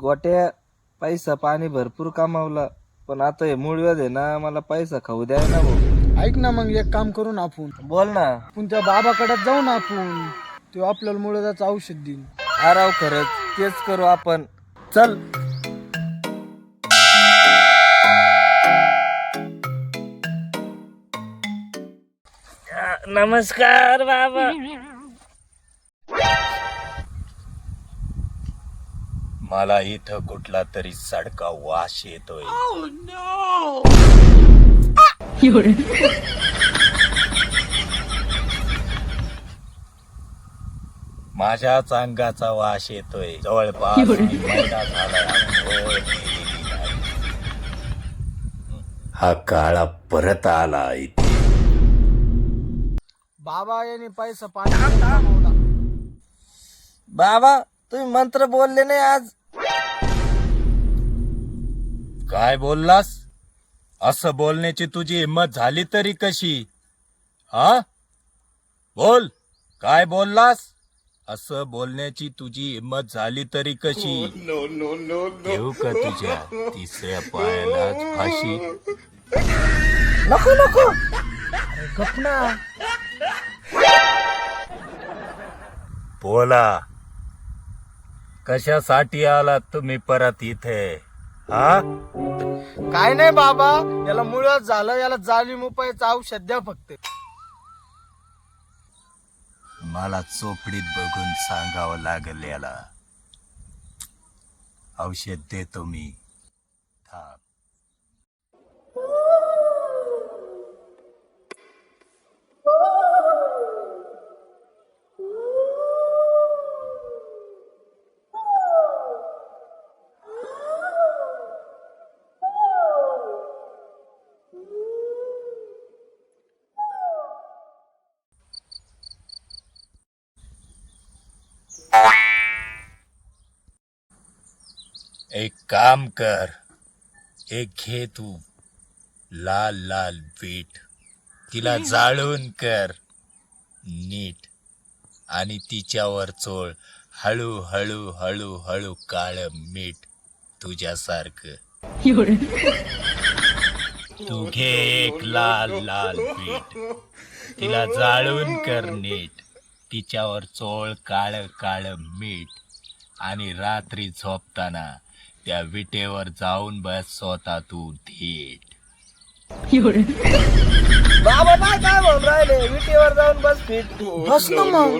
गोट्या पैसा पाणी भरपूर कमावला, पण आता हे मूळव्याध आहे ना, मला पैसा खाऊ द्या ना भाऊ. ऐक ना, मग एक काम करू ना आपण बोल ना. त्या बाबाकडे जाऊ ना आपण, तो आपल्याला मुळव्याधाचं औषध देईन. राव खरंच तेच करू आपण. चल. नमस्कार बाबा. मला इथं कुठला तरी सडका वास येतोय. माझ्याच अंगाचा वास येतोय. जवळपास महिना झालाय आंघोळ केलेली नाही. हा काळा परत आला इथे. बाबा याने पैसा पाणी कमावला. बाबा तुम्ही मंत्र बोलले नाही आज. काय बोललास? असं बोलण्याची तुझी हिंमत झाली तरी कशी? हा बोल, काय बोललास? असं बोलण्याची तुझी हिंमत झाली तरी कशी? घेऊ का तुझ्या तिसऱ्या पायालाच फाशी? नको नको. गप ना. बोला, कशासाठी आलात तुम्ही परत इथे? हा काय नाही बाबा, याला मुळव्याध झालं, याला जालिम उपायाचं औषध द्या फक्त. मला चोपडीत बघून सांगावं लागेल याला. औषध देतो मी, थांब. एक काम कर, एक घे तू लाल लाल बीट, तिला जाळून कर नीट आणि तिच्यावर चोळ हळू हळू हळू हळू काळ मीठ तुझ्यासारखं. तू घे एक लाल लाल बीट, तिला जाळून कर नीट, तिच्यावर चोळ काळ काळ मीठ आणि रात्री झोपताना त्या विटेवर जाऊन बस स्वतः तू धीट. बाबा काय काय म्हणून राहिले? विटेवर जाऊन बस फिट. बस ना मग.